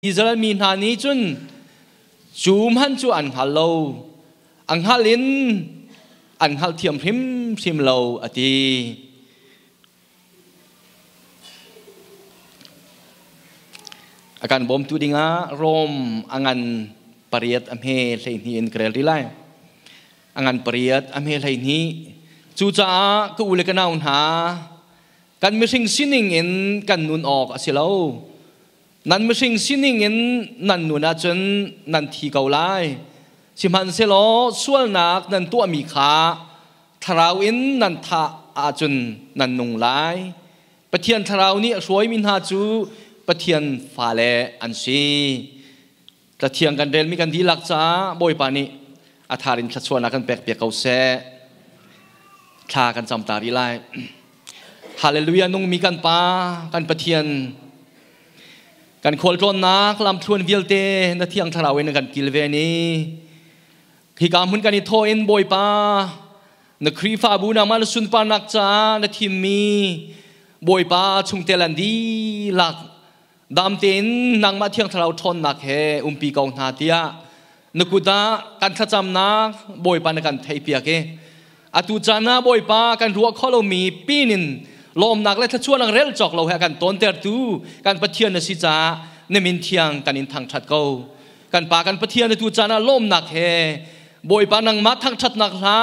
อิสราเอลมีนานี้จนจูมันจูอันฮัลโลอันฮัลลินอันฮัลเทียมพริมซิมโลอดีอาการบ่มตุดิงะโรมอังันปริยัตอเมเฮนีอินเกรลิไลอังันปริยัตอเมเฮนีจูจ้าก็อุเลกันเอาหากันไม่สิ่งสิ่งหนึ่งกันนุนออกสิเรานั่นไม่สิ่งสิ่งหนึ่งนั่นนุนอาจนนั่นที่เกาไลสิมันเสลอส่วนนักนั่นตัวมีขาทราวอินนั่นท่าอาจนนั่นนุ่งไลปะเทียนทราวนี้สวยมินหาจูปะเทียนฟ้าเลอันซีกระเทียงกันเดินมีกันดีหลักจ้าบ่อยปานี้อาธารินชัดชวนนักกันแปลกเปียกเขาแซ่ชากันจำตาดีไลฮาเลลูยานุ่งมีกันปากันปะเทียนกันโคลจนนักลำชวนวิลเตนาเทียงทราวเวนกันกิลเวนีที่การมุนกันอิโทเอ็นบ่อยปานักครีฟาบูนามันสุนปานักจ้านาทีมีบ่อยปาชุงเตลันดีหลักดามเต็นนางมาเที่ยงทราวทนนักเฮปีกองนาเตียนกุดากันขจำนักบ่อยปานกันไทยเปียกเออตุจานาบ่อยปากันรัวข้อเรามีปีนินลมนักและถ้าช่วยนังเรลจอกเราให้กันต้นเตอร์ตูกันปะเทียนนสิจ้าเนมินเทียงกันอินทางชัดเกากันปากันปะเทียนในตุจานาลมนักเฮบ่อยปานังมาทางชัดนักลา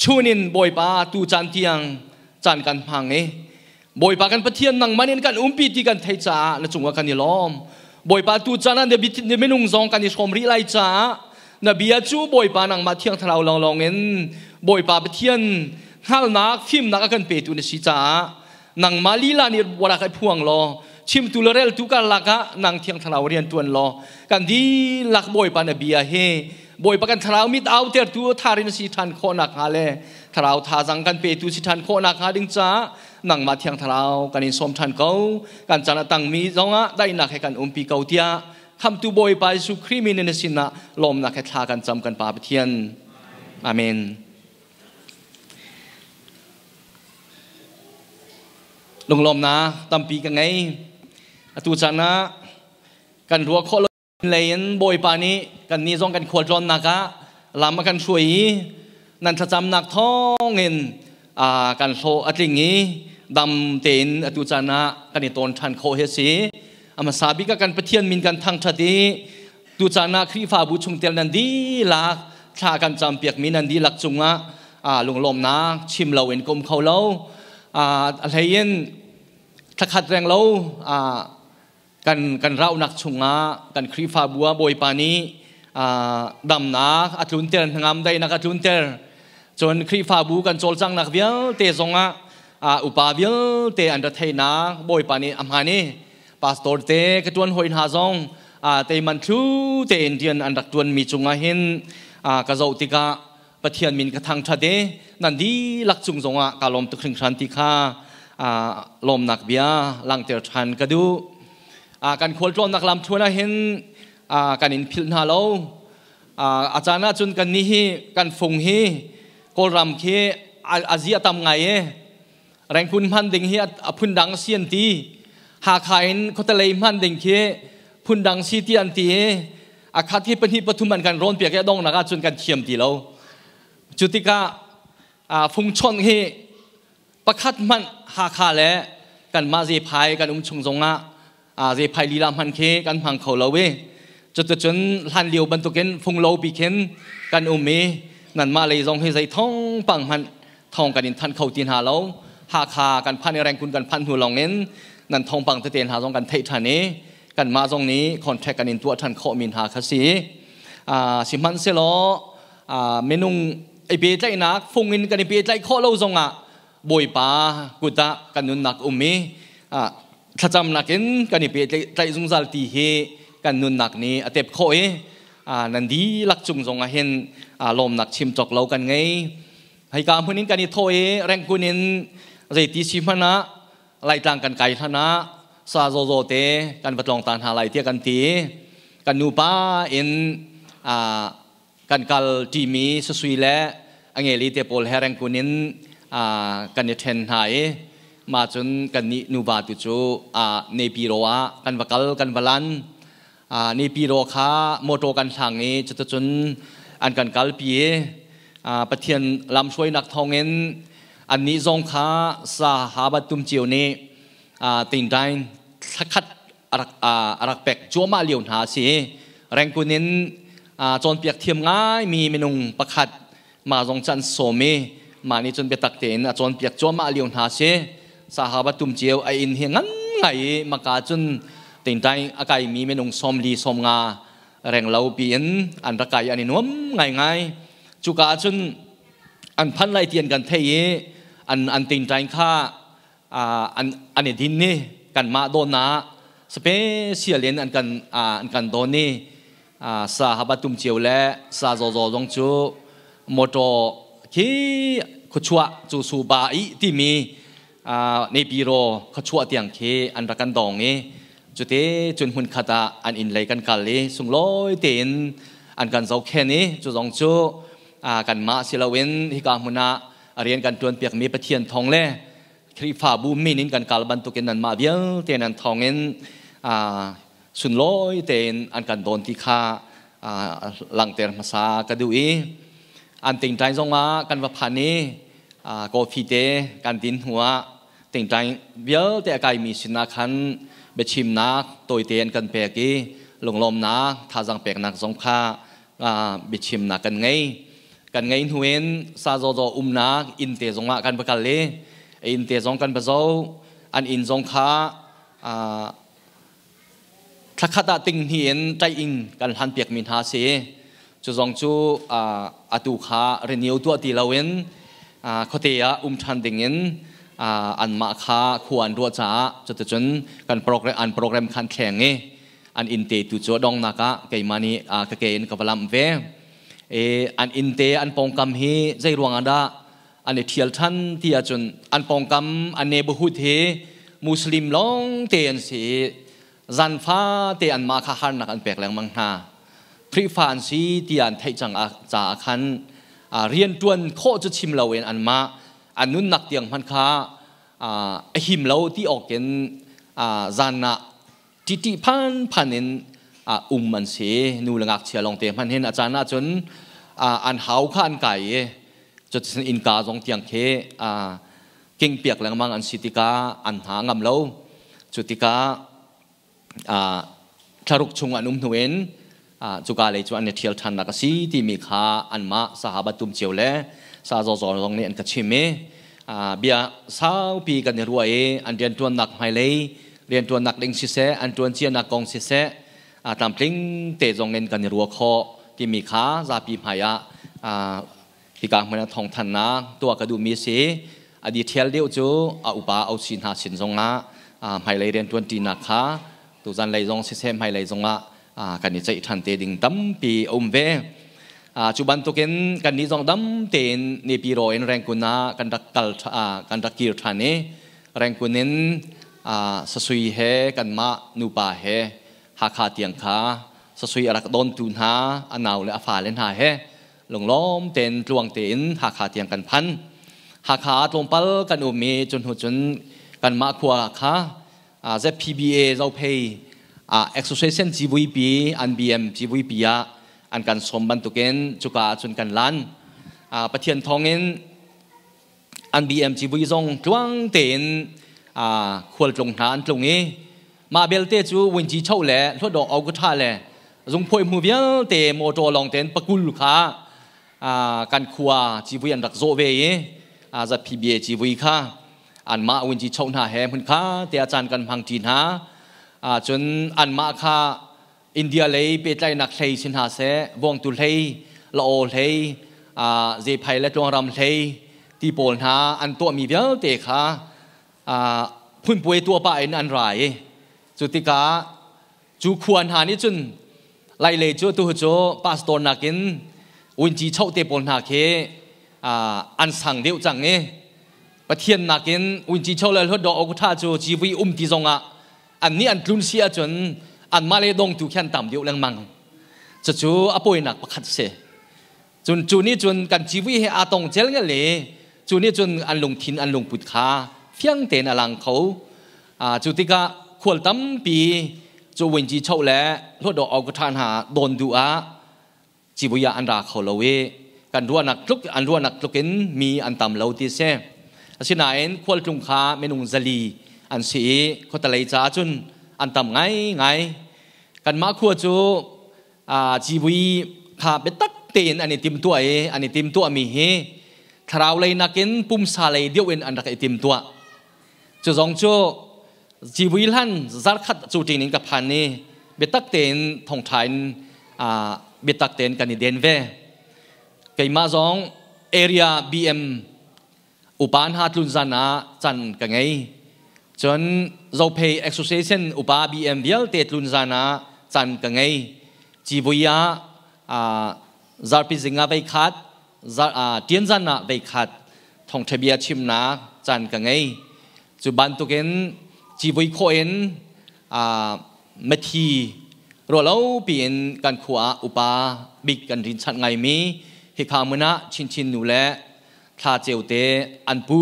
ชูนินบ่อยปาตุจานเทียงจานกันพังเอบ่อยปากันปะเทียนนังมันเองกันปีที่กันไทยจ้าในจุงว่ากันนี่ล้อมบ่อยปาตุจานันเดบิเนไม่นุ่งซองกันนี่ชมริไลจ้านบียจูบ่อยปานังมาเที่ยงทราวลองเงินบ่อยปาปะเทียนฮัลนักฟิมนักกันเปิดอุนสิจ้านังมาลีลานี่วรักไอพวงรอชิมตุลเรลตุกันลักะนังเที่ยงทราวเรียนตัวนรอกันดีลักบ่อยปานบียเฮบ่อยปากันทราวมิดเอาเตอร์ตัวทารินสิทันโคนักฮาเลทราวทาจังกันเปิดตุสิทันโคนักฮาดิงจ้านังมาเที่ยงทราวกันอินสมทันเขากันจานะตังมีจงะได้นักให้กันปีเกาเตียคำตูบ่อยปาสุครีมินเนสินะลมนักให้ทากันจำกันปาปเทียนอาเมนลงลมนะตั้มปีกันไงตูจานะกันรัวโคลเลยนบ่อยปานี้กันนี่จงกันขวดร้อนนักะลามากันช่วยนั่นถ้าจำนักท้องเงินกันโซอัดลิงนี้ดำเต็นตูจานะกันนี่ตนทันโคเฮสีอามาซาบิกกันปะเทียนมินกันทางชาติตูจานะครีฟาบุชุงเตลนันดีลักชากันจำเปียกมินันดีลักจุงะลงลมนะชิมเราเห็นกลมเขาเราอะไรเย็นถ้าขัดแรงเรากันเราหนักชุงะกันครีฟาบัวบอยปานี้ดำนักอัตลุนเตอร์งามได้นักอัตลุนเตอร์จนครีฟาบูกันโจลจังนักเวียเตจงะอุปาเวียเตอันดับไทยนักบอยปานี้อัมฮานีพาสตอร์เตกตวนหอยหาจงเตมันทูเตอินเดียนอันดับตวนมีจุงะเห็นกระเจ้าติกาปะเทียนมินกระทังชาเดนันดีลักจุงจงะกาลมตุกถึงชันติคาลมนักเบียลังเตอร์ชันกระดูการโคลตรนักลำชวนเห็นการอินพิลนาโลอาจารย์จุนกันนี้กันฟงฮีโคลรำเคอาเซียตำไงแรงคุณพันดิงฮีพุ่นดังเซียนตีหากขายเขาตะเลยพันดิงเคพุ่นดังซีตีอันตีอาคาที่เป็นที่ปฐุมันกันร้อนเปียกแก่ดงนักจุนกันเทียมตีเราจุติกาฟงชนฮีประคัดมันหาคาและกันมาเจพายกันชงจงะเจพายลีลามันเคกันพังเขาเราเวจนหันเลียวบรรทุกเกนฟงโลปีเข็นกันเมนั่นมาเลยจงให้ใจท้องปังมันทองกันอินทันเขาตีนหาเราหาคากันพันในแรงคุณกันพันหัวลองเน้นนั่นทองปังเตียนหาจงกันเทฐานนี้กันมาตรงนี้คอนแทคกันอินตัวทันเขามินหาคสีสิมันเสลอเมนุงไอเปียใจนักฟงอินกันไอเปียใจข้อเราจงบ่อยปากุตะกันนุนนักมีถ้าจำนักเองกันนี่เป็นใจจงจัลตีเฮกันนุนนักนี้เต็บโคนันดีลักจุงจงเห็นลมนักชิมจอกเรากันไงให้การพวกนี้กันนี่โทแรงกุนินใจตีชิมนะไล่ต่างกันไกลท่านะซาโซโซเตกันประลองตานหาไล่เทียกันตีกันนูป้าเอ็นกันกัลจีมีสุยและอังเอลิเตโปลแฮแรงกุนินกันเนี่ยเทนหายมาจนกันนี่นูบาตุจูเนปิโรวะกันบักลกันบาลัน นี่ปีโรค้าโมโตกันทางนี้จะจนอันกันกัลปีประเทศลำช่วยนักทองเงินอันนี้ทรงค้าสาหาบัตุมเจียวนี้ติงได้ทักขัดรักแปกจัวมาเลียวหาสีแรงกุนินจนเปียกเทียมง่ายมีเมนุงประคัดมาทรงจันโสมีมานี่จนเปียตักเต็นจนเปียกจัวมาเลียวหาสีสาหาบัตุมเจียวไออินเฮียงั้นไงมากาจนติงได้อากาศมีเมนุงสมดีสมงาแรงเราเปลี่ยนอันตะไกอันนี้น้วมง่ายจุกาจนอันพันไลเตียนกันเทยอันติงใจข้าอันนี้ดินนี่กันมาโดนนะสเปเชียลเลียนอันกันโดนนี่สาหบัตุมเจียวและสาโจโจจงจูโมโตที่ขชัวจูสูบาอีที่มีในปีโรขชัวเตียงเคอันรักกันดองนี่จุดที่จนหุ่นขดาอันอินเลยกันกันเลยส่งลอยเตียนอันกันเจ้าแค่นี้จูจงจูกันมาศิลวินที่กามุนาเรียนกันจวนเปียกมีประเทียนทองเล่ครีฟ้าบูมินินกันกาลบันตุกินนันมาเบี้ยเตียนันทองเงินสุนลอยเตียนอันกันโดนที่ข้าหลังเตียนมาซากระดูอีอันติงใจทรงมากันว่าพันนี้โกฟีเตกันดินหัวติงใจเบี้ยแต่ไกมีสินาคันเบชิมนักตัวเตียนกันเปียกีลงลมนักท่าจังเปียกนักสงข้าเบชิมนักกันไงกันไงหวนซาโจโจนักอินเตจงมากันประกันเลยอินเตจงกันประโจอันอินจงข้าทักขะติงเหียนใจอิงกันหันเปียกมินหาเสจูจงจูอตุขาเรนิวตัวตีลาเวนขเตียทันดิงเงินอันมาขาควรรัวจ้าจะจนกันโปรแกรมคันแข่งเงอันอินเตตุจดองนักะเกยมานีกเกยนกับลำเวอันอินเตอันปองกำฮีใจรวงอันดาอันเทียลทันที่จนอันปองกำอันเนบหุดเฮมุสลิมลองเตียนสีจันฟ้าเตียนมาขาหันนักอันแปลกแหลงมังหาคริฟานสีเตียนไทยจังจ่าขันเรียนจวนโคจะชิมเราเองอันมาอันนู้นนักเตียงพันค้าหิมเราที่ออกเกนจานะทิพันเห็นมันเสียนูหลักเชียลองเตียงพันเห็นอาจารย์น่าจนอันหาวข้านไก่จุดอินกาจงเตียงเคเก่งเปียกแหลงมังอันสิติกาอันหางำเราจุติกาคารุกชงอันหวนจุกาเลยจวนเทียลทันนักสีที่มีขาอันมาสหบัตุมเจียวและซาโจโจตรงนี้อันกระชิมเบียสาวปีกันในรัวอันเรียนตัวนักไฮเลยเรียนตัวนักเล่งซิเซอันตัวเจียนักกองซิเซตามพลิงเตะตรงนี้กันในรัวคอที่มีขาซาปีพายะที่กลางมันทองทันนะตัวกระดูมีเสอดีเทียลเดียวจูอุปาเอาสินหาสินทรงละไฮเลยเรียนตัวตีนักขาตัวจันเลยทรงซิเซไฮเลยทรงละกันนี้ใจทันเตดิ่งตั้มปีอมเวจุบันตัวกันนี้จงตั้มเตนในปีโรเอ็นแรงกุนากันรักกันรักกิรทานนี้แรงกุนินสุยเฮกันมานูปาเฮหาคาเตียงขาสุยรักโดนตุนหาอันนาวและอาฟาเลนหาเฮหลงล้อมเตนลวงเตนหาคาเตียงกันพันหาคาตรงปัลกันอุมีจนหัวจนกันมาขวาขาZPBA เราเพย์Association GVP อัน BM GVP อันกันสมบันตุเกนจุกาจนกันล้านประเทียนทองเงินอัน BM GVP ทรงจวงเตนควรลงฐานตรงนี้มาเบลเตจูวินจีเช่าแหล่ทดดอกเอากุท่าแหล่จงพวยมือเบี้ยเตโมโตลองเตนปะกุลลูกค้ากันขวา GVP อันรักโซเวจะ PBA GVP ค่ะอันมาวินจีเช่าหน้าแห่พุ่นค้าเตอาจารย์กันพังจีนหาจนอันมาค่ะอินเดียเลยไปใจนักเลยสินหาเสวงตุเลยละโอเลยเจภัยและจงรำเลยที่โปลหาอันตัวมีเบี้ยเตะค่ะพุ่นป่วยตัวป่าอันไรจุติกาจูควรหานี่จนไล่เลยจูตัวโจปาสโตนักินวินจีเช่าเตะโปลหาเคอันสั่งเดียวจังเงประเทียนนักินวินจีเช่าเลยทดดอกกุท่าจูจีวีที่ทรงอันนี้อันกลุ่นเสียจนอันมาเลยดงถูกแค่ต่ำเดียวแรงมังจะจูอป่วยหนักประคัดเสจนจูนี่จนกันชีวิตให้อาตงเจลกันเลยจูนี่จนอันลงทินอันลงปุดขาเฟียงเตนอลังเขาจุติกาขวดตั้มปี จูวินจีเช่าและรถดอกเอากระทานหาโดนดูอาจีบุยาอันราเขาเลวกันรัวนักลุกอันรัวนักลุกินมีอันต่ำเลวที่เสสินายควรลุงค้าเมนุงซาลีอันสีเขาตะเลยจ้าจุนอันต่ำไงกันมาขัวจูจีบุยขาเบตักเตียนอันนี้ติมตัวอันนี้ติมตัวมีเฮทราวเลยนักินปุ่มซาเลยเดียวเอ็นอันรักติมตัวจูจงจูจีบุยลันจัดขัดจูจริงกับพันนี้เบตักเตียนทองไทยเบตักเตียนกันนี่เดนเวไกมาจงเอเรียบีเอ็มอุปานหาตุนจานาจันกันไงจนเราเพย์เอ็กซ์โซเซชันอุปาบีเอ็มเดียลเตตุนจานาจันกันไงจีบุยาจาร์พิจิงาไปขัดเตียนจันนาไปขัดทองทะเบียชิมนาจันกันไงจุบันตุกันจีบุยโคเอ็นเมทีรัวเล่าเปลี่ยนการขวาอุปาบิกกันรินชัดไงมีฮิคามุนะชินนูและทาเจวเตอันปู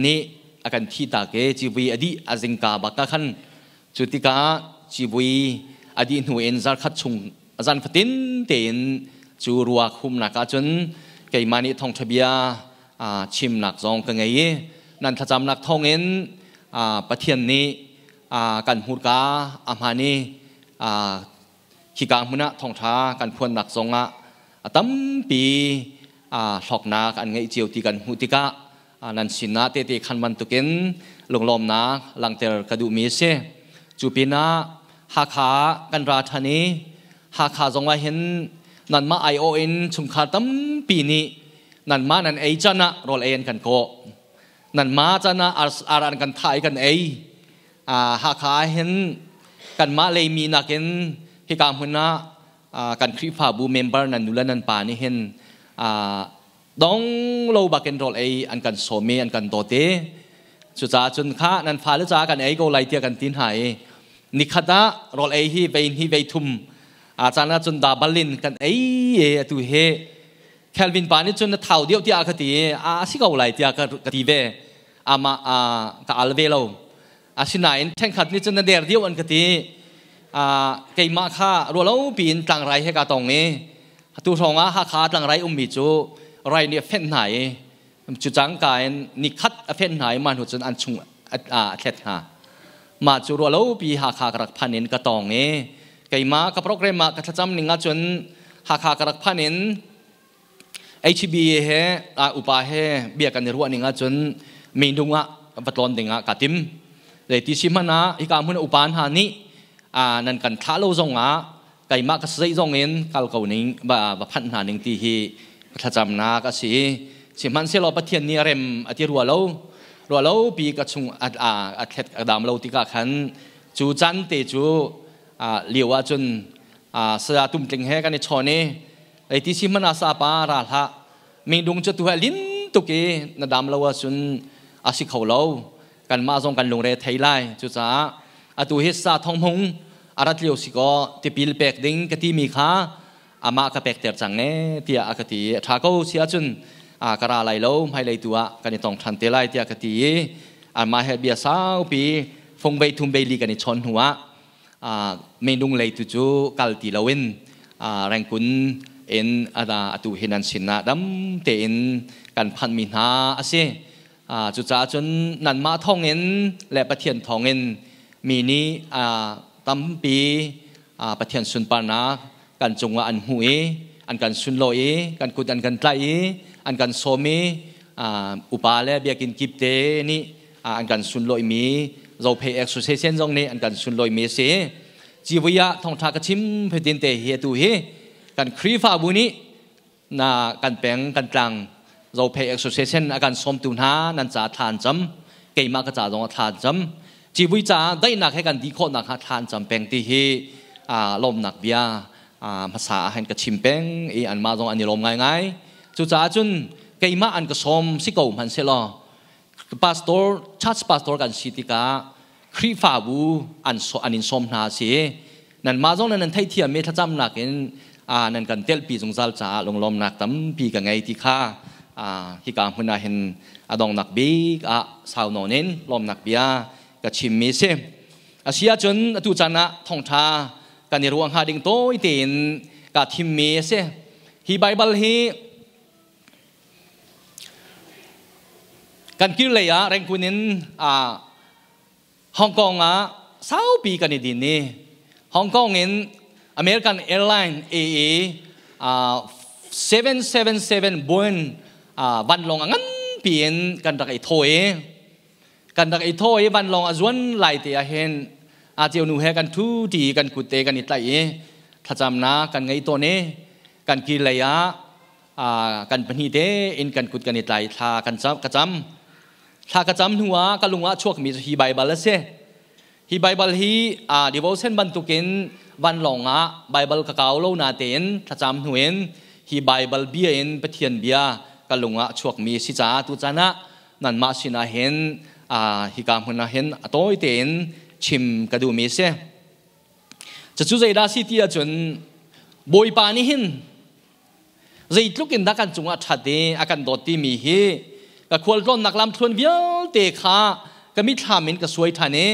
นี่อาการที่ตาเกจีบุยอดีอาจิงกาบักขันจุติกาจีบุยอดีหนูเอ็นซาร์คัดชุงอาจารย์ฟตินเตียนจูรัวคุมนักจนไก่มานิทองทะเบียชิมนักจองกันไงนั่นถ้าจำนักทองเอ็นประเทศนี้กันหูกาอามานีขีกามุนะทองท้ากันพวนนักจงตั้มปีหอกนากันไงเจียวตีกันหูติกานันสินะเตะขันมันตุกินลงลมนาหลังเตอร์กระดูมีเสจูปีนาหาขากันราธานีหาขาจงว่าเห็นนันมาไอโอเอ็นชุมขาตั้มปีนี้นันมานันไอจันะโรลเอ็นกันโกนันมาจันะอารันกันไทยกันไอหาขาเห็นกันมาเลยมีนักเห็นที่การหุ่นนะกันคริฟาบูเมมเบอร์นันดูแลนันป่านี่เห็นดองโลบักเกนโรลเออันกันโซเมอันกันโตเตจุจ้าจุนข้านันฟ้าเลจ้ากันไอโกไลเตียกันตินหายนิคดาโรลเอฮีเวทุมอาจารย์จุนดาบัลลินกันไอตุเฮแคลวินป่านี่จุนเท่าเดียวที่อาคติสิกาไลเตียกันตีเวมากาลเวโลสินายแข่งขันนี่จุนเดียร์เดียวอันกติไก่มาข้ารัวแล้วปีนต่างไรให้กาตรงนี้ตูทองหาขาต่างไรมิจูไรเนี่ยเฟ้นไหนจุจังกายนิคัดเฟ้นไหนมันหัวจนอันชุงเท็ดหามาจูรัวแล้วปีหาขากระพันเนินกระตองนี้ไก่มากับโปรแกรมกระจำหนึ่งจนหาขากระพันเนินHB เฮอุปาเฮเบียกันรัวหนึ่งจนมีดุงะปัตตอนเด้งกาติมเลยที่ชิมันนะอีกามุนอุปานหานี้นั่นกันท้าโลจงไก่มาก็ใส่จงเงินกัลเกาหนิงพันหาหนึ่งที่ฮีถ้าจำนาก็สิมันเสียเราประเทศนี้เร็มอธิรัวเราปีกระชุงอัดเท็ดดามเราติกาขันจูจันเตจูเลียวจนเสียตุ่มติงเฮกันในชอนี้ไอ้ที่ชิมันอาซาปาราฮะมีดวงจุดตัวลิ้นตุกีนดามเราจนอาศิเขาเรากันมาจงกันลงเรไทยไลจูจ้าตัวเฮซ่าทองมงอารัตเลียวสิก็ที่พิลเปกดิ้งกติมีข้าอามากับเปกเตอร์จังเน่ที่อากติถ้าเขาเสียจนกระไรแล้วไม่เลยตัวกันในตองทันเตลัยที่อากติมาเฮเบียสาวปีฟงใบทุ่มใบลีกันในชนหัวเมนุงเลยตุจูกัลติลาวินแรงกุนเอ็นตัวเฮนันสินะดัมเตอินกันพันมินาอาเซจุจ้าจนนันมาทองเงินและประเทียนทองเงินมีนี้ตั้มปีประเทศสุนปานากันจงว่าอันหุยอันกันสุนลอยกันกุดอันกันไตอันกันโซมีอุปาเลเบียกินกิบเตนี่อันกันสุนลอยมีเราเพย์เอ็กซ์โซเซชันตรงนี้อันกันสุนลอยมีเสจีวิยะทองทากชิมเพดินเตเฮตุเฮกันครีฟาบุนี้กันแปลงกันกลางเราเพย์เอ็กซ์โซเซชันอันกันสมตุนหานันจ่าทานจำเกี่ยมากระจ่าตรงทานจำจีวิจาได้หนักให้กันดีโคหนักทานจำเป็นที่ฮีลมหนักเบียภาษาเห็นกับชิมเป็นอันมาตรงอันนี้ลมง่ายๆจุดจ้าจุนเกี่ยมอันกับสมสิเก่ามันเสลอพาสตอร์ชัดพาสตอร์กันสิติกาครีฟาบูอันนินสมนาเสียนั่นมาตรงนั้นไทยเทียมเมทัจำหนักเห็นนั่นกันเตลปีจงจัลจ้าลงลมหนักตั้มปีกันไงที่ข้าฮิกาพุนาเห็นอดองหนักบีสาวโนนินลมหนักเบียกับชิมมีเส อาเซียจนตุจันนะทองทากันในรวงหาดิ่งโตอีเตนกาทิมเมเสฮีไบเบิลฮีกันคิดเลยแรงคุณนินฮ่องกง20 ปีกันในดินนี้ฮ่องกงเงินอเมริกันแอร์ไลน์AA 777 Boeing วันลงงั้นเปลี่ยนกันดักไอโถยกันดักไอโถยวันลงจวนไหลเตียเห็นเจียวหนูเฮกันทุดีกันกุเตกันนิดไหลถ้าจำนะกันไงตัวนี้กันกินเลยกันปนิเดอินกันกุดกันนิดไหลถ้ากันจำกระจำถ้ากระจำหัวกันลุงว่าช่วงมีฮีไบเบิลเสฮีไบเบิลฮีดีโวเซนบันตุกินวันหลงไบเบิลกะเกาโลนาเตนถ้าจำหัวเอ็นฮีไบเบิลเบียเอ็นไปเทียนเบียกันลุงว่าช่วงมีสิจ้าตุจานะนั่นมาสินาเห็นฮิกามคนนาเห็นโต้ยเตนชิมกระดูมีเสจะจู่ใจได้สิที่จนบอยปานี่เห็นใจลุกินดักกันจงอัดชัดเดอากันโดดที่มีเฮก็ควรต้นนักลำทวนเวียเตะขาก็มิทามินก็สวยท่านี้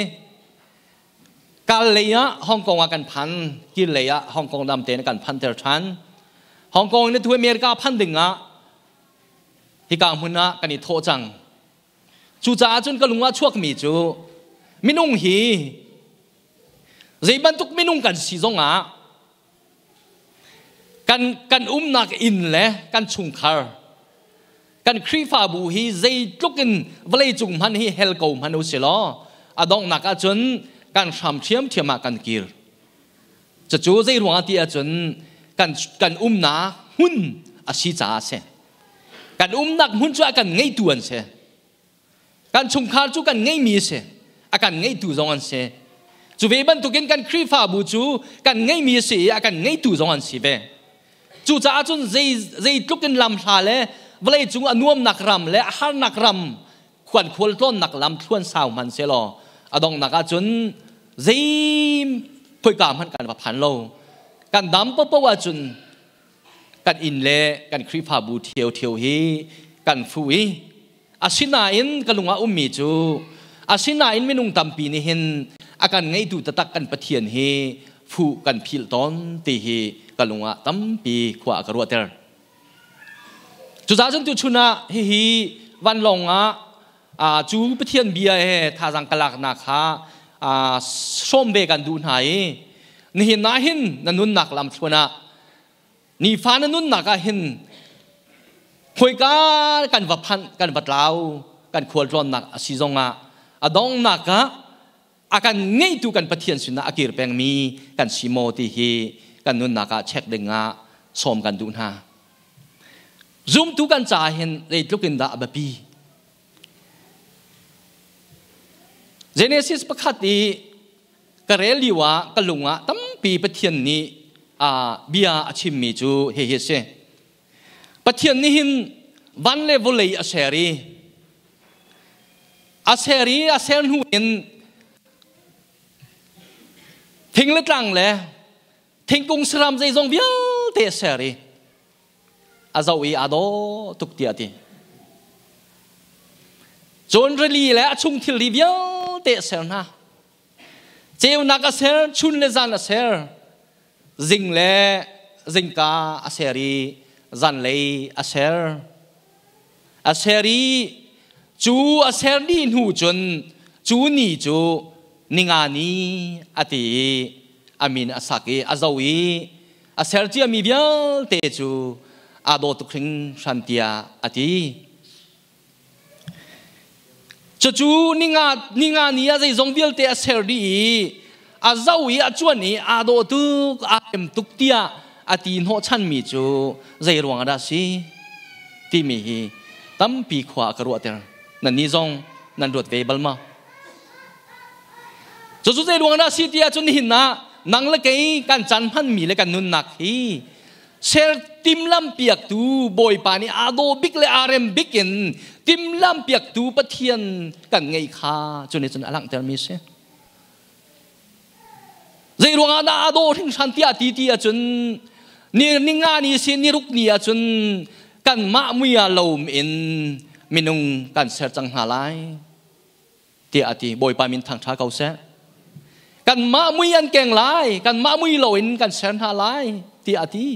การเลยฮ่องกงกันพันกินเลยฮ่องกงดำเตนกันพันเตอร์ชันฮ่องกงในทั่วอเมริกาพันดึงฮิกามหุ่นกันนี่โทจังจู่จ้าจนก็ลุงว่าช่วงมีจูมินุ่งฮีใจบรรทุกมินุ่งกันสีจงกันนักอินเลยกันชุงคาร์กันครีฟาบูฮีใจลุกินวลัยจุงมันฮีเฮลโกมันอุศิลอดองนักจนกันชามเทียมมากันกิรจะจู่ใจหลวงอาทิตย์จนกันนักหุ่นอาชีจ้าเสกันนักหุ่นจู่กันไงตัวนั่นเสกันชุงคาร์จู่กันไงมีเสอากันไงตัวจงอันเสจู่เวบันตุกินกันครีฟาบูจู่กันไงมีเสอากันไงตัวจงอันเสเวจู่จ้าจนใจลุกินลำชาเลเวลาจุงอนุมนักรำและหานักรำควรต้นนักลำทวนสาวมันเสียหรออดองนักจนใจพยกามกันว่าพันโลกันดำปะว่าจุนกันอินเล่กันครีฟาบูเทียวฮีกันฟุยอาศินาอินกันลุงว่ามีจูอาศินาอินไม่นุ่งตำปีนี่เห็นอาการไงดูตะตักกันปะเทียนฮีฟูกันพิลตอนตีฮีกันลุงว่าตำปีขวากระรัวเตอร์จู่จ้าจนจุชุนะฮีวันลงจูปะเทียนเบียท่าจังกลักนักส้มเบกันดูไหนนี่เห็นนะเห็นนั่นนุ่นนักลำชนะนี่ฟ้านั่นนุ่นนักเห็นคุยกันวัดพันกันวัดลาวกันควรร้อนนักสิจงดองนักอาการไงดูกันปะเทียนสุนะอากิรแปงมีกันสิโมติฮีกันนุ่นนักเช็คดึงส้มกันดูหาzoom tu kan cha hen rei tlukin da abapi genesis pakhati kareliwa kalunga tampi pathian ni bia achim mi chu he se pathian ni hin van level lei aseri hu in thing le tlang le thing kung sram zai jong bia te seri azawi ado tuktiati John reli le achung thil livia te serna cheu naka ser chun le zan ser zing le zingka aseri zan le aseri chu aser ni hu chun chu ni chu ningani ati amin asaki azawi aser chi ami bia te chu ado tu kring shantia ati chu ninga nia zai zong vial te aser di azawi achuani ado tu am tuktia ati no chan mi chu zai ruang da si ti mi hi tam pi khwa karu ater nan ni zong nan rot ve balma chu zai ruang da si tia chun hin na nang le kai kan chan phan mi le kan nun nak hi Ser tim lam piak tu boy pani ado big le arem bikin tim lam piak tu pathian kan ngai kha chune chun alang ter mi se zai ruang ada ado thing shantia ti chun ni ninga ni sin ni ruk ni chun kan ma muya lom in minung kan ser chang halai ti ati boy pa min thang tha kau se กันมามุยอันเก่งหลายกันมามุยโลอินกันเซนหาหลายที่อาทิ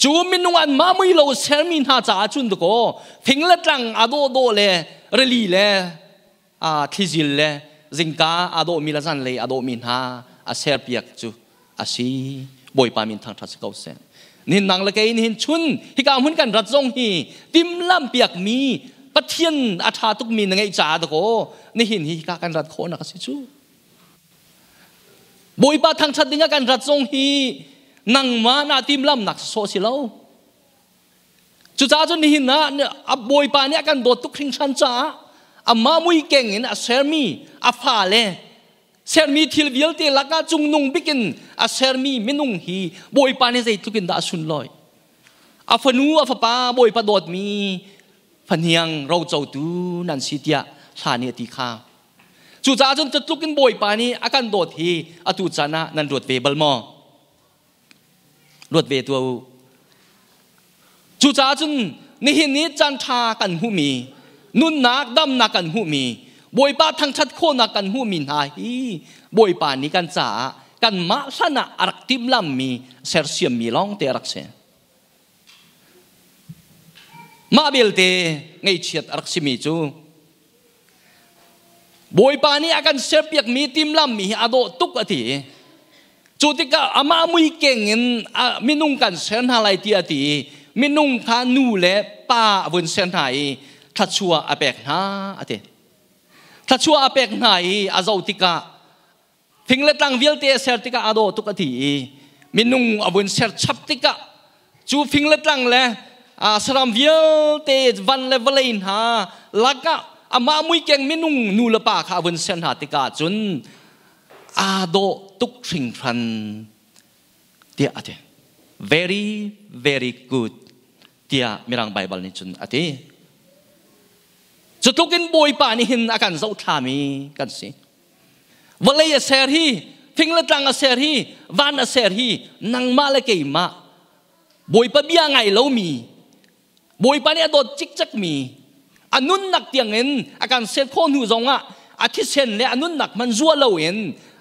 จูมินุอันมามุยโลเซนมินหาจ่าจุนตะโกฟิงเล็ดลังอาโดโดเลเรลีเลทิจิลเลจิงกาอาโดมิลาจันเลอาโดมินหาอาเซร์เปียกจูอาชีบอยปามินทางทัศเกาเซนนินนางละเกยนินชุนฮิกามุนกันรัดจงฮีติมลำเปียกมีปัทเทียนอาชาตุกมีนไงจ่าตะโกนี่หินฮิกากันรัดโคนักสิจูบอยปาทางชัดดิ้งกันรัดจงฮีนังมานาติมลำนักโซสิเลาจุจ้าจนนี่หินนะเนี่ยบอยปาเนี่ยกันโดดตุกทิ้งชันจ้าอามามุยเก่งอินอาเซอร์มีอาฟาเลเซอร์มีทิลวิลเตลักาจุงนุงบิกินอาเซอร์มีไม่นุงฮีบอยปาเนี่ยใจตุกินดาสุนลอยอาฟนูอาฟปาบอยปาโดดมีพันยังเราเจ้าตูนันสิเตียชาเนติข้าจุจ้าจนจะตุกินบอยปานี่อาการโดดฮีอาตุจานะนันรวดเวเบลมอรวดเวตัวจุจ้าจนนี่หินนี้จันทากันหูมีนุนนักดำนักกันหูมีบอยปาทางชัดโคนักกันหูมีนาฮีบอยปานี้กันจ่ากันมาสนะอารักติมลำมีเซอร์เซียมมีลองเตรักเซมาเบลเตไงเฉียดอารักซิมีจูบอยปานี้อากันเซอร์เปียกมีติมลำมีอาโดตุกอติจุติกะอามามุยเก่งมินุงกันเซนฮาไลตีอติมินุงคานูเลป้าวนเซนไฮทัชชัวอาเปกนาอติทัชชัวอาเปกนาอาเจ้าติกะฟิงเลตังวิลเตเซร์ติกะอาโดตุกติมินุงอาวนเซร์ชับติกะจูฟิงเลตังเลสรามวิลเตวันเลเวลินฮาลักะอามามุยเก่งมินุงนูเลป้าขาวนเซนหาติกะจุนอาโดตุกสิงพันเดียอติ very very good เดียมีรังไบเบิลนี่จุนอติจะตุกินบอยป่านี่หินอาการเจ้าทามีกันสิวันเลยเสียฮีฟิงเลตังเสียฮีวันเสียฮีนังมาเลเกยมาบอยป่าเบียงไงเรามีบอยป่านี่โดดจิกจักมีอันนุนนักเตียงเงินอาการเสียโคนหูจงอ่ะอาทิตย์เซนเลยอันนุนนักมันจั่วเราเห็น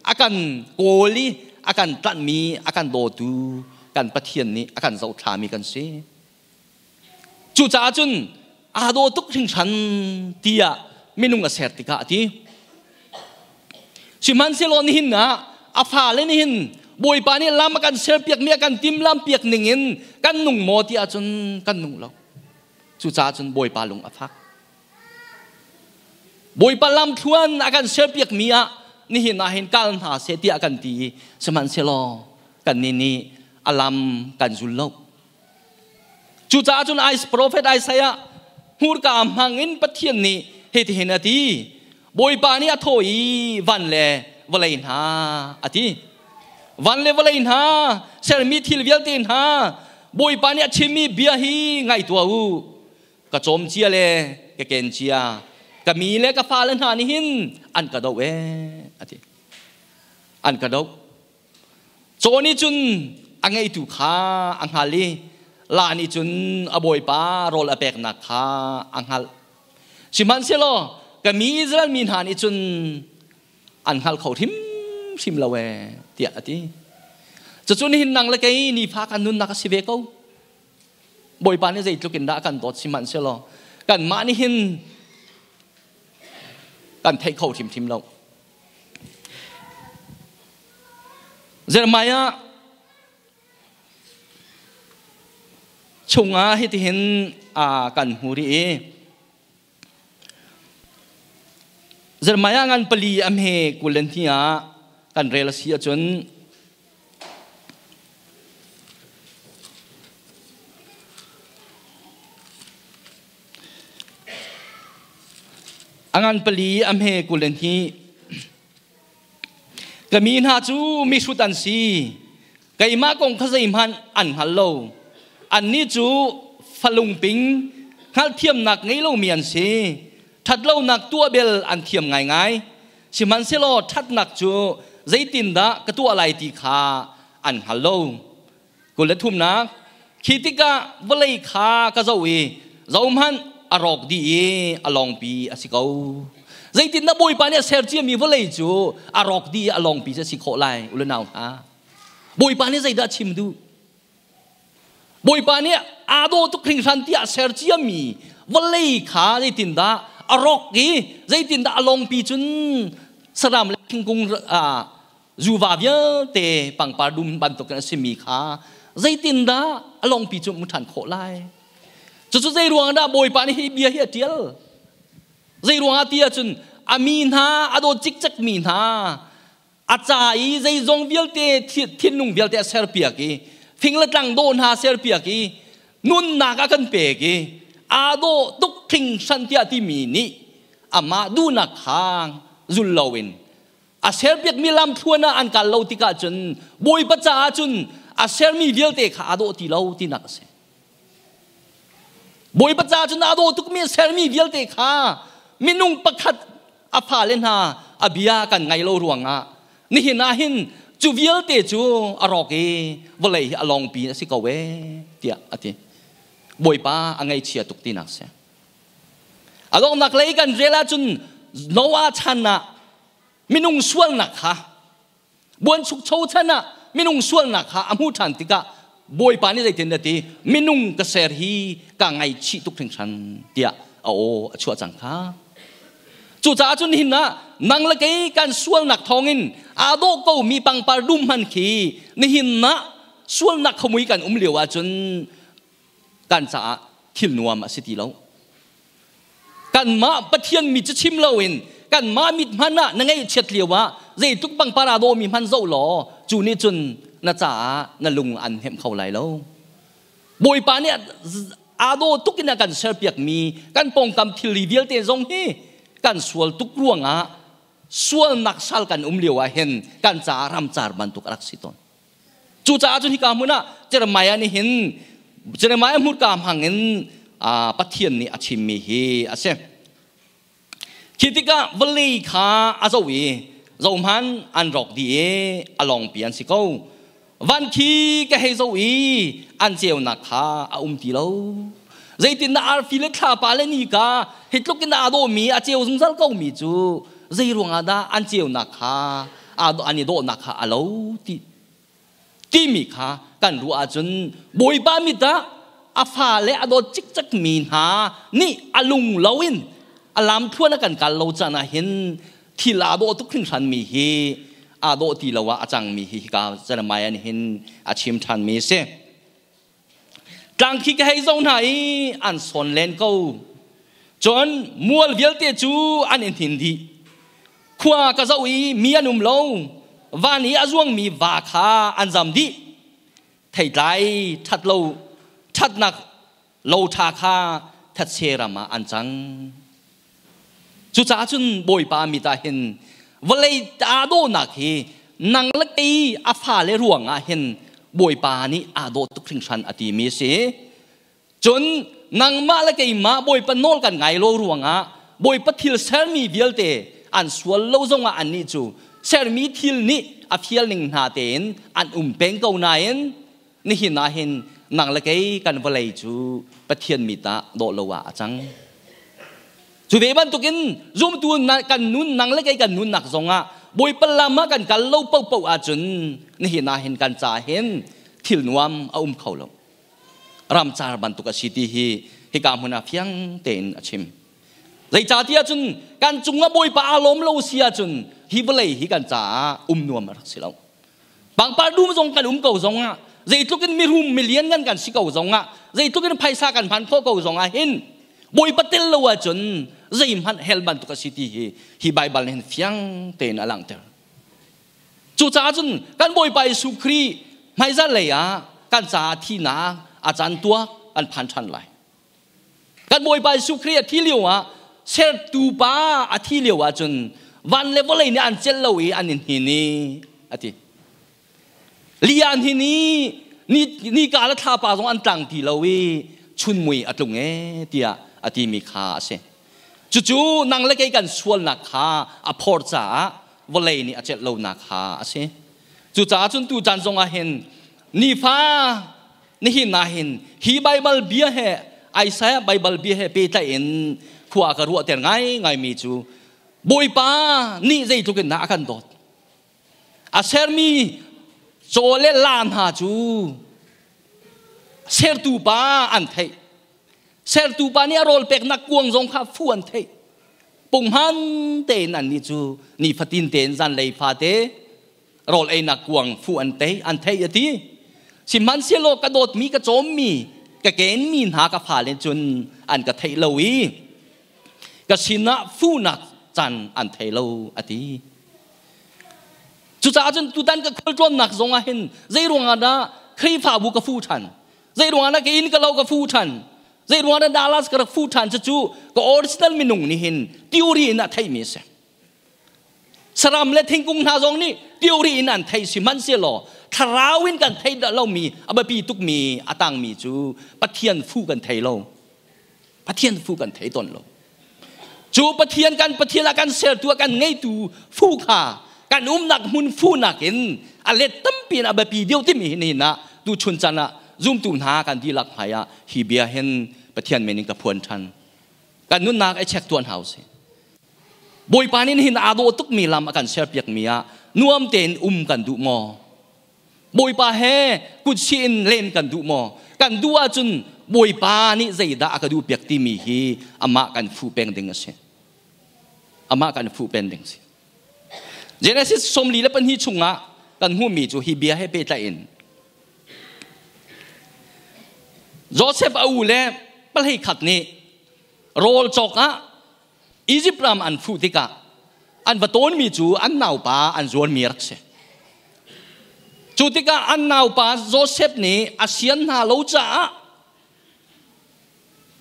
อาการโกลีอาการตันมีอาการโดดูการปะเทียนนี้อาการเจ้าทามีกันสิจู่จ้าจุนอาโดตุกทิ้งฉันเตียไม่นุ่งเสียติกาทีสิมันเซลนี่หินนะอาฟาเลนี่หินบอยปานี่ลำกันเสียเปียกมีกันติมลำเปียกหนึ่งหินกันนุ่งโมตีอาจุนกันนุ่งเราจู่จ้าจุนบอยปาลงอาฟักบอยปาลำทวนอาการเสียเปียกมีอะนี่หินอาเห็นการหาเสียติอากันตีสิมันเซลกันนี่อาลำกันจุลโลจู่จ้าจุนไอส์โปรเฟตไอเซียหูกามหังอินปะเทียนนี่เหตุเห็นอดีบอยปานี่อโถยวันเล่วลัยหาอดีวันเล่วลัยหาเซอร์มีทิลวิลตินหาบอยปานี่ชิมีเบียฮีไงตัวอูกระโจมเชียเล่กะเกนเชียกะมีเล่กะฟาเลนหานี่หินอันกระดกอดีอันกระดกโจนี่จุนอังไงตุขาอังฮาลีลานี่จุนอบอยปาโรลอเปกนักขาอังฮัลสิมันเสลก็มีอิสราเอลมีหานี่จุนอังฮัลเขาทิมสิมละเวเตียอติจะจุนหินนังละไกนี่พากันนุนนักสิเวกบอยปานี่จะตุกินดากันตอดสิมันเสลกันมานี่หินกันเทเขาทิมเราเจอร์มายาชงอาให้ที่เห็นกันหูรีจะมาอย่างนั้นปลีอเมกุลที่กันเรลเซียจนอังานปลีอเมกุลที่ก็มีหน้าจูมีสุดันซีก็อีมากงขจายมันอันฮัลโลอันนี้จูฟลุงปิงฮัลเทียมหนักไงเราเมียนสิทัดเราหนักตัวเบลอันเทียมง่ายสิมันเสลอทัดหนักจูใจตินดะกระตัวอะไรตีขาอันฮัลโลกุลทุ่มนักคิดกะวลัยขากระเจ้าเจ้ามันอรอกดีอลองปีอสิเกา dây tin đã bồi pa này ser chia mi vô lấy chú rock đi along pi sẽ xì khổ lại ulen nào ha bồi pa này dây đã chim du bồi pa này đô tu khinh san tia ser chia mi vô lấy khá dây tin đã rock đi dây tin đã along pi chun saram lại khinh cung dù vào nhớ tề bằng pa đun ban tục cái sim mi khá dây tin đã along pi chun muốn thành khổ lại chú dây ruộng đã bồi pa này bia hiệt tiệt dây ruộng tia chun amin ha đô chích chắc min ha chai dây zong vial te thiên nung vial te serpia ki phình lật lăng đôn ha serpia ki nun na ka kan pe ki đô tuk khinh san tia ti mi ni ama du na khang zul lawin serpia mi lam thuana an kal lo tika chun boi bacha chun ser mi vial te kha đô ti lo ti nak se boi bacha chun đô tuk mi ser mi vial te kha minung pakhat apha len ha abia kan ngai lo ruanga ni hin a hin chu vial te chu aroke volei along pi si ko we tia ati boi pa angai chia tuk ti nak se along nak lei kan rela chun noa chana minung sual nak ha buan suk chou chana minung sual nak ha amu than tika boi pa ni dei ten ti minung ka ser hi ka ngai chi tuk thing chan tia o chua chang kha chú cha chun hin na nang la cái kan sual nak thongin đô câu mi pang par dum han khi ni hin na sual nak khomui kan liwa chun kan cha thil nuam a siti lo kan ma pathian mi chim lo in kan ma mit hana na ngai chet liwa zai tuk pang para do mi man zo lo chu ni chun na cha na lung an hem khau lai lo boi pa ne đô tukina kan ser piak mi kan pong kam thil reveal te zong hi kan sual tuk ruanga sual naksal kan liwa hen kan cha ram char ban tuk rak siton chu cha chu hi ka muna Jeremiah ni hin Jeremiah mut kam hangin pathian ni achim mi hi ase khitika vali kha azawi zomhan an rok di along pian siko van khi ka he zawi an cheu na kha ti lo dây tin na ar phile kha pa le ni ka hitluk na do mi a cheu zung zal ko mi chu dây ruang ada an cheu na kha do ani do na kha alo ti mi kha kan ru a chun boi ba mi ta a pha le a do chik chak min ha ni alung lawin alam thuana kan kal lo chana hin thila do tu khring than mi hi do ti lawa achang mi hi ka Jeremiah ni hin achim than mi se trang khi cái hay dâu này ăn son lên câu chọn mua viết tiệt chú ăn in thiên đi khoa cái dâu ý mi ăn lâu và ní azuang mi vả khá ăn giảm đi thầy lại thật lâu thật nặng lâu thà khá thật xe ra mà ăn trắng chú cha chun bồi ba mi ta hin vậy đô nặng hi năng lực ấy pha lê ruộng hin bồi pa ni đô tuk khinh san ati mi se chun nang ma la kai ma bồi pa nol kan ngai lo ruanga bồi pa thil ser mi vialte an sual lo zonga an ni chu ser mi thil ni a phial ning na ten an peng ko nain ni hin na hin nang la kai kan valei chu pathian mi ta do lo wa achang chu ve ban tukin zum tu na kan nun nang la kai kan nun nak zonga bồi pa lama kan kal lo pau pau a chun ni hin na hin kan cha hen thil nuam khau lo ram char ban tu ka city hi ka huna phiang ten achim zai cha tia chun kan chunga boi pa alom lo sia chun hi velei hi kan cha nuam rak silo bang pa dum jong kan ko zonga zai tukin mi rum million kan si ko zonga zai tukin paisa kan phan ko zonga hin boi patel lo wa chun zai man hel ban tu ka city hi bible hen phiang ten alang ter chu cha chun kan boi pa su khri mai za le ya kan cha thi na achan tua kan phan chan lai kan boi pa su khri thi liwa ser tu pa a thi liwa chun van level ni an chel lo an in hi ni ati lian hi ni ka la tha pa jong an tang ti lo wi chun mui atlung e tia ati mi kha se chu nang le kai kan sual na kha a phor cha volei ni a chel lo na kha ase chu cha chun tu chan jong a hen ni fa ni hin na hin hi bible bia he Isaiah bible bia he pe ta in khua ka ru ter ngai mi chu บอยป้านี่ใจทุกันนักกันโดดอาเซอร์มีโจเลลานหาจูเซอร์ตูป้าอันเทเซอร์ตูป้านี่โรลเป็กนักกวงจงข้าฟูอันเทปุ่งฮันเตนันนี่จูนี่ฟัตินเตนจันเลยฟาเตโรลไอ้นักกวงฟูอันเทยตีสิมันเสียโลกระโดดมีกระโจมมีกระเกณฑ์มีหากระผาเลนจนอันกระเทเลวีกระชินะฟูนักจันอันเทเลอตีจุดจ้าจนตุตันก็คนจนหนักทรงอาเห็นใจรวงอันนั้นเคยฝ่าบุกฟูชันใจรวงอันนั้นก็อินก็เราก็ฟูชันใจรวงอันนั้นดาลัสก็ฟูชันจู่ก็ออริจินัลมินุงนี่เห็นทีโอรีน่ะไทยมีเสสรามและทิ้งกุ้งนาจงนี่ทีโอรีนั่นไทยสิมันเสียหล่อคาราวินกันไทยเรามีอบปีตุกมีอาตังมีจู่ปะเทียนฟูกันไทยเราปะเทียนฟูกันไทยตนเราจู่ปะเทียนละกันเสียตัวกันไงตูฟูขาการหนักมุนฟูนักเห็นอะไรตั้มปีนอบปีเดียวที่มีนี่นะดูชนจันนะซุ่มตุนหากันที่หลักหายฮีเบียเห็นปะเทียนเมนิกับพวนชันการนุ่นนักไอเช็คตัวเฮาส์บอยปานินหินอาโดตุกมีลำกันเสียเปียกมีนวมเตนกันดูมอบอยปาเฮกุชินเล่นกันดูมอกันดูอาจุนบอยปานี่ใจด่ากันดูเปียกที่มีฮีอามากันฟูเป็นดึงเสียอามากันฟูเป็นดึงเสียเจเนซิสสมลีและปัญหาชุงะกันหูมีจูฮีเบียให้เปตาอินโจเซฟอาอูเล่ปะให้ขัดนี่โรลจอกะอียิปต์รามอันฟูติกะอันวัตโนมีจูอันนาวปาอันจวนมีรักเสจูติกะอันนาวปาโจเซฟนี่อาเซียนหาโลจ้า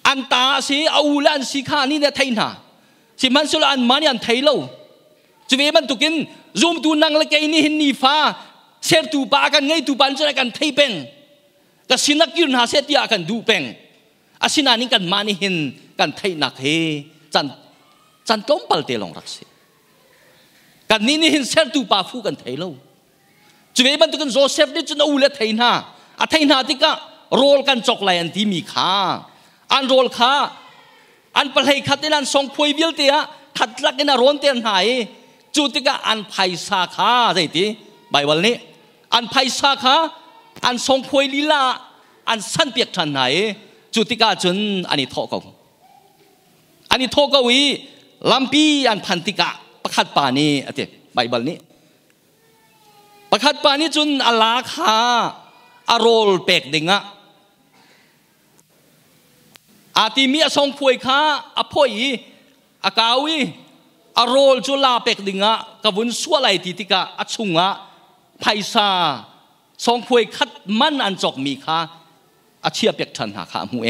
อันตาสีอาอูเลอันสีขานี่เนี่ยไทยนาสิมันสุลอันมันยันไทยโลจะเวมันตุกินซูมตูนังละเกนี่หินนีฟ้าเสียตูปากันไงตูปันจะกันไทยเป็นก็สินักยืนหาเสียตีกันดูเป็นอาศินานี่กันมานี่หินกันไทยนักเฮจันต้มปัลเตลองรักเสียกันนี่หินเสียตูปาฟูกันไทยโลจะเวมันตุกินโจเซฟนี่จะเอาเลไทยนาไทยนาที่ก็โรลกันจอกลายอันที่มีขาอันโรลขาอันปลายขัดที่นั่นส่งพวยวิลเตียขัดลักกันร้อนเตียนหายจุดที่ก็อันไพศาขาใช่ไหมใบวันนี้อันไพศาขาอันทรงพวยลีลาอันสั้นเปียกทันไหนจุดที่ก็จนอันนี้ทอกเอาอันนี้ทอกเอาวิลำปีอันพันธิกะประคัดป่านี้อะไรใบวันนี้ประคัดป่านี้จนอัลลาคาอารมณ์เปกดิ่งะอาทิมีทรงพวยขาอภัยอากาวีอารมณ์จุลาเป็กดิ่งะกับวุ้นสัวไหลติติกะอัชุงะไพศาทรงพวยคัดมันอันจอกมีขาอาเชียเป็กทันหาขามูเอ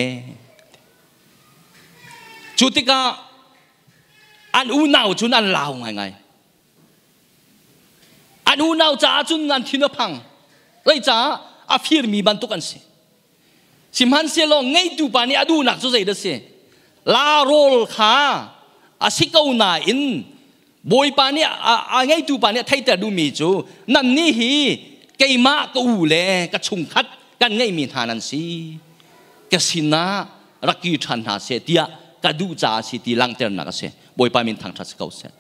จุติกะอันอูนาวจุนอันลาวไงอันอูนาวจ้าจุนอันทินพังเลยจ้าอาฟิร์มีบรรทุกันสิสิมันเสียลงไงตูปานี่อดูนักจุใจเดสิลาโรลขาอาศิกาวนาอินบอยปานี่ไงตูปานี่ไทยแต่ดูมีจูนั่นนี่ฮีเกยมะกูเล่กระชุงคัดกันไงมีทานันสิกสินารักยูชันหาเสียเดียกระดูจ่าสิตีลังเตอร์นักเสียบอยปามินทางทัศเกาเสีย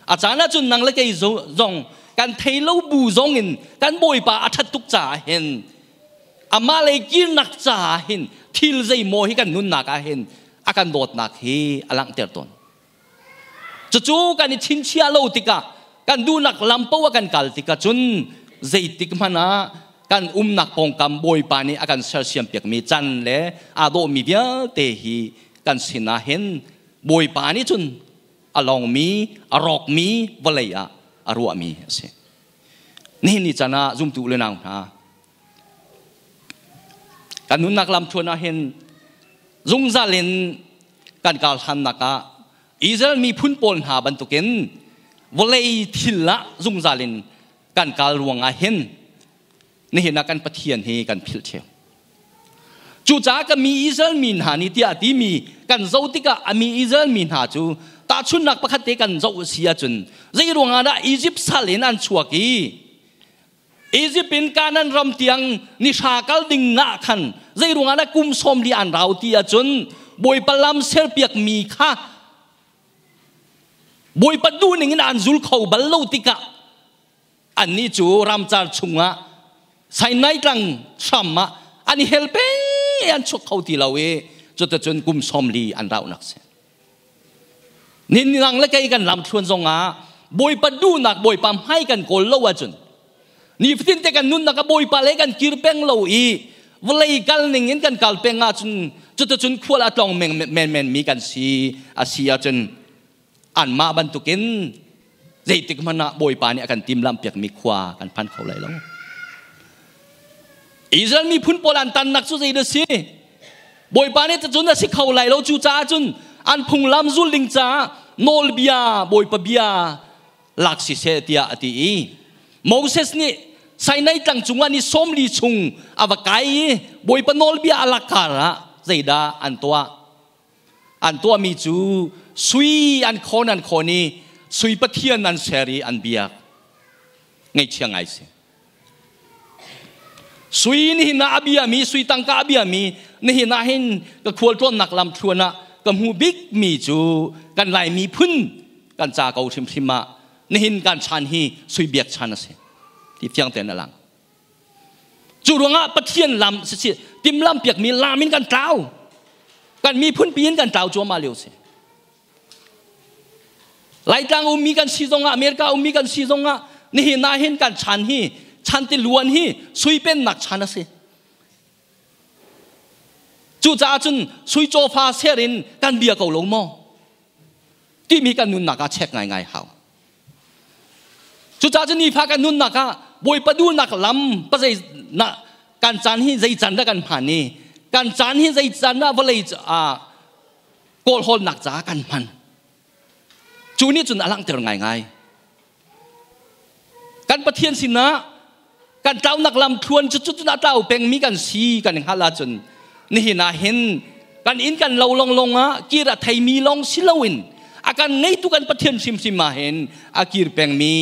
อาจารย์น่ะจุนนังเล็กไอ้จงกันเทลบูจงอินกันบอยปาอัดตุกจ่าเห็นอามาเลยกินนักจ่าเห็นทิลใจโมให้กันนุนนักเห็นอาการโดดนักเฮอลังเตอร์ตนจู่ๆกันชินเชียโลติกะกันดูนักลำเป้ากันกัลติกะจนใจติกมันนะกันนักปองกำบอยปานี่อาการเสียเสียมเปียกมีจันเล่อาโดมีเบียเตหีกันสินะเห็นบอยปานี่จนอลองมีอรอกมีวลัยอรัวมีเสียนี่จันนะจุ่มตุเลนังนะกันนุนนักลำชวนเห็นจุงซาเลนกันกาลทันนักอิสราเอลมีพุ่นปนหาบรรทุกินวลัยทิลละจุงซาเลนกันกาลรวงเห็นนี่เห็นกันปะเทียนเฮกันพิลเชียวจู่จ้าก็มีอิสราเอลมีหานิที่ที่มีกันเจ้าที่ก็มีอิสราเอลมีหาจู่ตาชุนนักประคัตเตกันเจ้าเสียจนใจรวงอะไรอียิปต์ซาเลนันชัวกีอียิปต์เป็นการนั้นรำเตียงนิชากัลดิงนักขันใจรวงอะไรกุมสมลีอันเราที่จนบอยปลามเซลเปียกมีค่ะ บอยปัดดูหนึ่งอันจุลเขาบัลลูติกะอันนี้จูรำจาร์ชุงะใส่ในตังช้ำะอันนี้เฮลเปอันชุกเขาที่เราจนกุมสมลีอันเรานักเสียนี่นังเล็กกันลำชวนทรงะบอยปัดดูนักบอยปั๊มให้กันโกลวจนนี่ฟินเตกันนุนนักบอยปาเลกันกิรเปงเราวลัยกันหนึ่งกันกัลเปงจนขวดตองแมนมีกันสีอาเซียจนอันมาบรรทุกินใจติกมันนะบอยปานี่กันติมลำเปียกมีขวากันพันเขาเลยแล้วอิสราเอลมีพุ่นโปลันตันนักสู้ใจเดสิบอยปานี่จะจนจะสิเขาเลยแล้วจูจ้าจนอันพุงลำจุลิงจ้าโนลเบียบอยปะเบียหลักสิเสตียอติโมเสสนี่ใส่ในจังจุงอันนี้สมลีชุงอวกายบอยปะโนลเบียอลักการะใจดาอันตัวมีจูสุยอันคนนี้สุยปะเทียนอันเสรีอันเบียไงเชียงไงสิสุยนี่นาอเบียมีสุยตังกาอเบียมีนี่นาเห็นก็ควรต้นหนักลำชวนนะก็หูบิ๊กมีจูกันไหลมีพุ่นกันจากเอาชิมมานี่เห็นการชันฮีสุยเบียกชันสิที่เฟียงเต็นนั่งจูรวงะปะเทียนลำสิติมลำเปียกมีลามินกันเจ้ากันมีพุ่นปีนกันเจ้าจัวมาเร็วสิหลายจังมีกันซีซงอเมริกามีกันซีซงนี่น่าเห็นกันชันฮีชันติล้วนฮีสุยเป็นหนักชันสิจูจ้าจุนสุยโจฟาเซรินกันเบียกับหลงมอที่มีกันนุนหนักเช็คง่ายๆเขาจูจ้าจุนนี่พากันนุนหนักบอยประดูหนักลำประเดี๋ยวนักการจานฮีใจจันได้กันผ่านนี่การจานฮีใจจันนะว่าเลยโกลโฮลหนักจ้ากันพันจูนี่จุนอลังเตอร์ง่ายๆการประเทียนสินะการเจ้านักลำทวนจุดๆเจ้าเป็นมีกันซีกันฮาลาจนนี่น่าเห็นการอินกันเราลงกีระไทยมีลองสิลวินอาการไงตุกันประเทียนซิมมาเห็นอากีรเป็นมี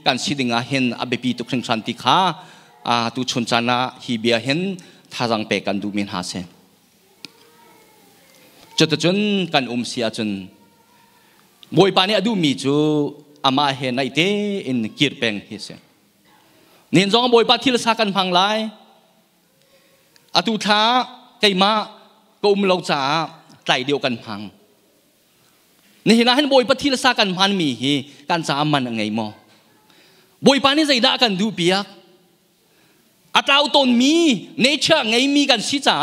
การสิดิงาเห็นอาเบปีตุกเชิงสันติขาตุชนจานะฮีเบียเห็นท่ารังเปกันดูมินหาเซจนกันเสียจนบอยปานี่ดูมีจูอามาเห็นไอเตอินกีรเป็นเฮเซเนียนจงบอยปาที่ละสักันพังไลอตุท้าไก่มาก็เราจ่าใจเดียวกันพังนี่นะเห็นบอยปาที่ละสักันพันมีการจ่ามันไงมอบอยปานี่ใจด่ากันดูเปียกอัตราตนมีเนเจอร์ไงมีกันสิจ่า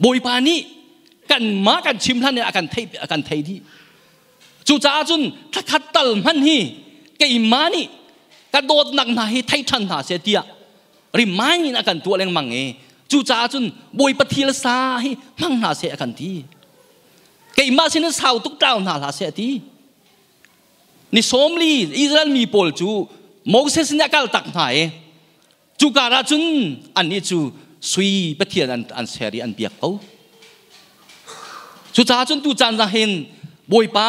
บอยปานี่กันมากันชิมท่านเนี่ยอาการไทยที่จูจ้าจุนถ้าขัดตัลมันฮีไก่มานี่กระโดดหนักหนาให้ไทยชันหาเสียเดียริมไม้อาการตัวแรงมังเอจูจ้าจุนบอยปฏิลสาให้มังหาเสียอาการที่ไก่มาสินสาวตุกเจ้าหาเสียที่นี่สมลีอิสราเอลมีโพลจูโมเสสเนี่ยกัลตักหายจูการาจุนอันนี้จูสุยปฏิลอันเสรีอันเบียกเขาจูจ้าจุนตูจันจะเห็นบอยป้า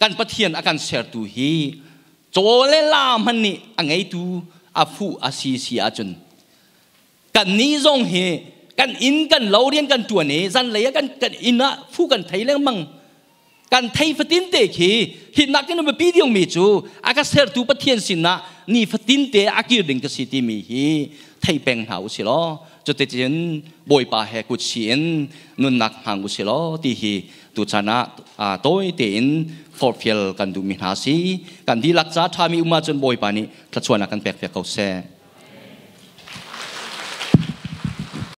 กันปฏิลอาการเสรตูฮีโจเลลามันนี่อังไงตูอาฟูอาซีอาจุนกันนี้จงเฮกันอินกันเราเรียนกันตัวนี้จันเลยกันอินนะฟูกันไทยเรื่องมังกันไทยฟัดตินเตะขีหินนักกันมาปีเดียวมีจูอากาศเสรตูปฏิลสินะนี่ฟัดตินเตะอากิริงกสิติมีฮีไทยเป็นหาอุสิล้อจุดเด่นบอยป้าเฮกุศลนุนนักหางอุสิล้อที่ฮีตุจานะโต้เต็นฟอร์เฟลกันดูมินาซีกันที่ลักษณะทามีอุมาจนบอยปานี้ถ้าชวนกันแปลกๆเขาแซ่